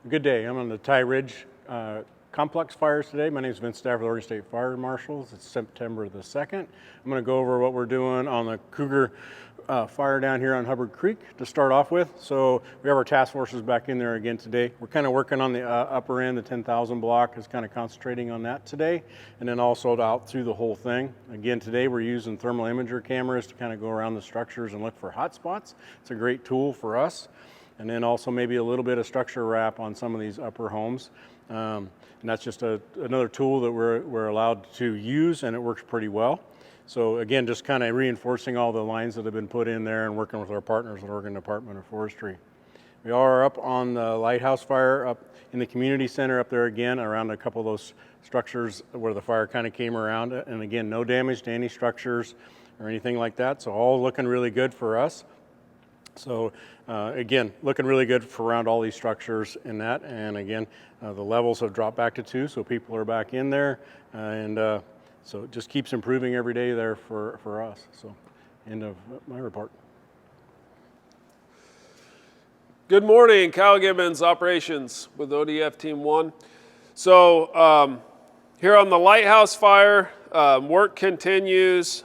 Good day. I'm on the Tyee Ridge complex fires today. My name is Vince Stafford, Oregon State Fire Marshals. It's September the 2nd. I'm going to go over what we're doing on the Cougar fire down here on Hubbard Creek to start off with. So we have our task forces back in there again today. We're kind of working on the upper end, the 10,000 block is kind of concentrating on that today, and then also out through the whole thing. Again, today we're using thermal imager cameras to kind of go around the structures and look for hot spots. It's a great tool for us. And then also maybe a little bit of structure wrap on some of these upper homes. And that's just another tool that we're allowed to use, and it works pretty well. So again, just kind of reinforcing all the lines that have been put in there and working with our partners at Oregon Department of Forestry. We are up on the lighthouse fire up in the community center up there again around a couple of those structures where the fire kind of came around. And again, no damage to any structures or anything like that. So all looking really good for us. So again, looking really good for around all these structures in that. And again, the levels have dropped back to 2, so people are back in there. So it just keeps improving every day there for us. So end of my report. Good morning, Kyle Gibbons, Operations with ODF Team 1. So here on the lighthouse fire, work continues.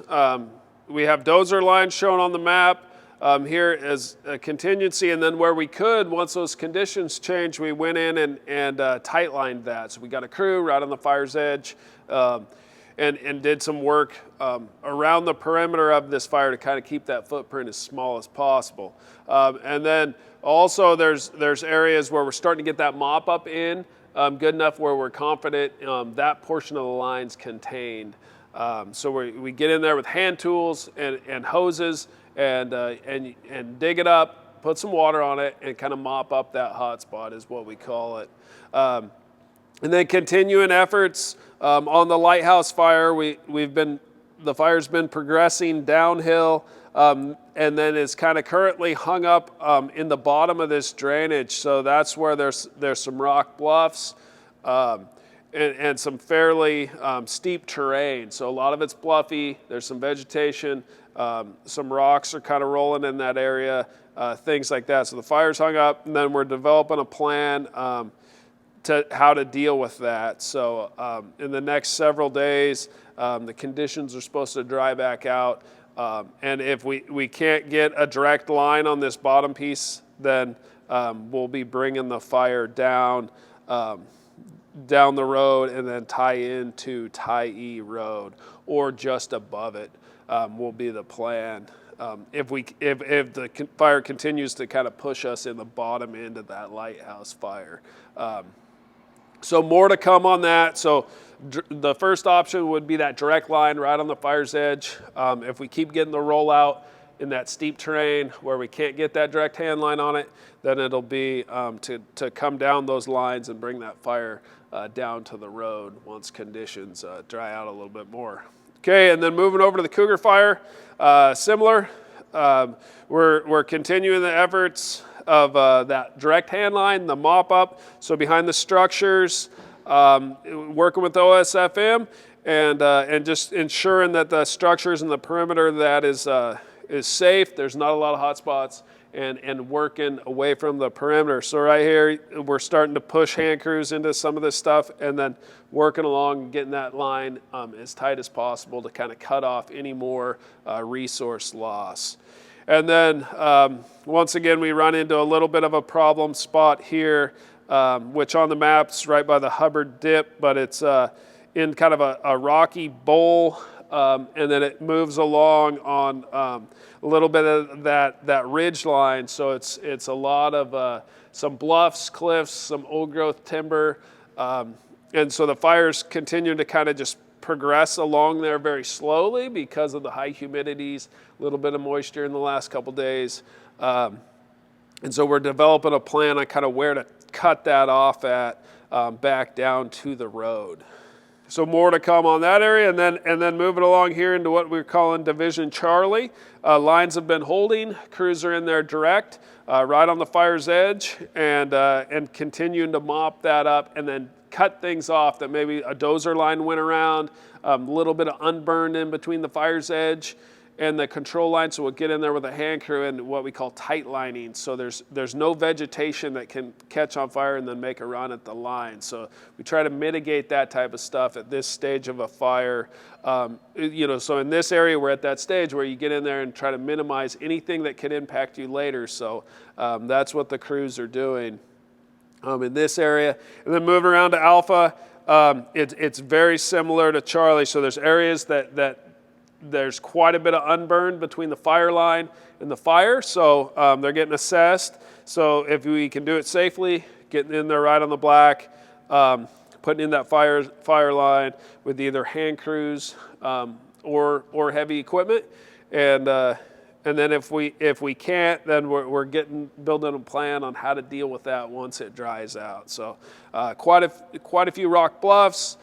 We have dozer lines shown on the map. Here as a contingency, and then where we could, once those conditions changed, we went in and tight lined that. So we got a crew right on the fire's edge and did some work around the perimeter of this fire to kind of keep that footprint as small as possible. And then also there's areas where we're starting to get that mop up in good enough where we're confident that portion of the line's contained. So we get in there with hand tools and hoses and dig it up, put some water on it, and kind of mop up that hot spot is what we call it. And then continuing efforts on the lighthouse fire, the fire's been progressing downhill, and then it's kind of currently hung up in the bottom of this drainage. So that's where there's some rock bluffs and some fairly steep terrain. So a lot of it's bluffy. There's some vegetation. Some rocks are kind of rolling in that area, things like that. So the fire's hung up, and then we're developing a plan to how to deal with that. So in the next several days, the conditions are supposed to dry back out. And if we can't get a direct line on this bottom piece, then we'll be bringing the fire down the road and then tie into Tyee Road or just above it. Will be the plan if the fire continues to kind of push us in the bottom end of that lighthouse fire. So more to come on that. So the first option would be that direct line right on the fire's edge. If we keep getting the rollout in that steep terrain where we can't get that direct hand line on it, then it'll be to come down those lines and bring that fire down to the road once conditions dry out a little bit more. Okay, and then moving over to the Cougar fire, similar. We're continuing the efforts of that direct hand line, the mop up. So behind the structures, working with OSFM and just ensuring that the structures and the perimeter that is safe. There's not a lot of hot spots. And working away from the perimeter. So right here, we're starting to push hand crews into some of this stuff and then working along, getting that line as tight as possible to kind of cut off any more resource loss. And then once again, we run into a little bit of a problem spot here, which on the map's right by the Hubbard dip, but it's in kind of a rocky bowl. And then it moves along on a little bit of that ridge line. So it's a lot of some bluffs, cliffs, some old growth timber. And so the fires continue to kind of just progress along there very slowly because of the high humidities, a little bit of moisture in the last couple days. And so we're developing a plan on kind of where to cut that off at back down to the road. So more to come on that area, and then moving along here into what we're calling Division Charlie. Lines have been holding, crews are in there direct, right on the fire's edge, and continuing to mop that up, and then cut things off that maybe a dozer line went around, a little bit of unburned in between the fire's edge and the control line, so we'll get in there with a hand crew and what we call tight lining. So there's no vegetation that can catch on fire and then make a run at the line. So we try to mitigate that type of stuff at this stage of a fire. So in this area, we're at that stage where you get in there and try to minimize anything that could impact you later. So that's what the crews are doing in this area. And then moving around to Alpha, it's very similar to Charlie. So there's areas that there's quite a bit of unburned between the fire line and the fire, so they're getting assessed. So if we can do it safely, getting in there right on the black, putting in that fire line with either hand crews or heavy equipment, and then if we can't, then we're building a plan on how to deal with that once it dries out. So quite a few rock bluffs.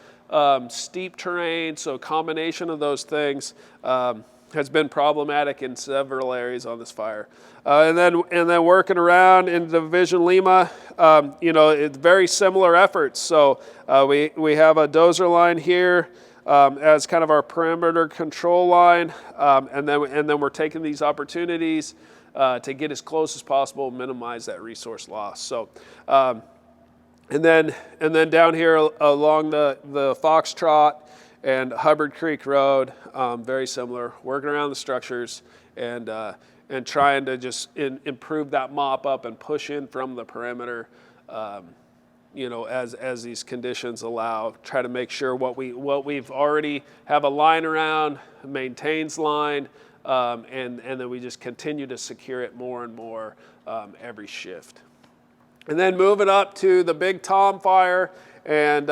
Steep terrain, so a combination of those things has been problematic in several areas on this fire. And then working around in Division Lima, it's very similar efforts. So we have a dozer line here as kind of our perimeter control line, and then we're taking these opportunities to get as close as possible, minimize that resource loss. So. And then down here along the Foxtrot and Hubbard Creek Road, very similar, working around the structures and trying to just improve that mop up and push in from the perimeter, as these conditions allow. Try to make sure what we've already have a line around, maintains line, and then we just continue to secure it more and more every shift. And then moving up to the Big Tom fire, and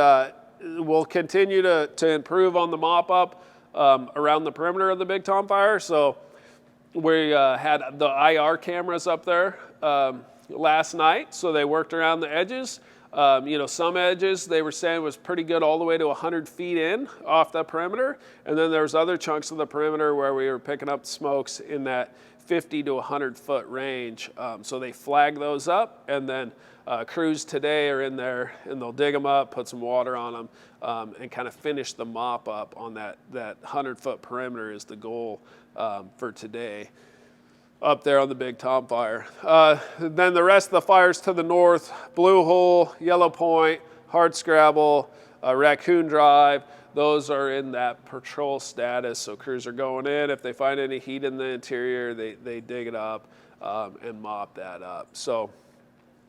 we'll continue to improve on the mop-up around the perimeter of the Big Tom fire. So we had the IR cameras up there last night, so they worked around the edges. Some edges they were saying was pretty good all the way to 100 feet in off the perimeter, and then there's other chunks of the perimeter where we were picking up smokes in that 50 to 100 foot range. So they flag those up, and then crews today are in there and they'll dig them up, put some water on them, and kind of finish the mop up on that 100 foot perimeter is the goal for today up there on the Big Tom fire. Then the rest of the fires to the north, Blue Hole, Yellow Point, Hardscrabble, Raccoon Drive, those are in that patrol status, so crews are going in. If they find any heat in the interior, they dig it up and mop that up. So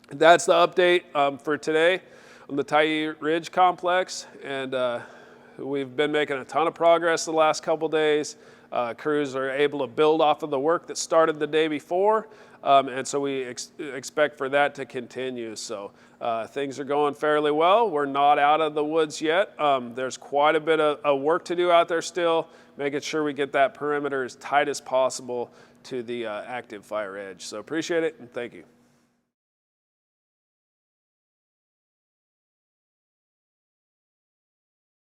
that's the update for today on the Tyee Ridge Complex, and we've been making a ton of progress the last couple days. Crews are able to build off of the work that started the day before, and so we expect for that to continue. So things are going fairly well. We're not out of the woods yet. There's quite a bit of work to do out there still, making sure we get that perimeter as tight as possible to the active fire edge. So appreciate it, and thank you.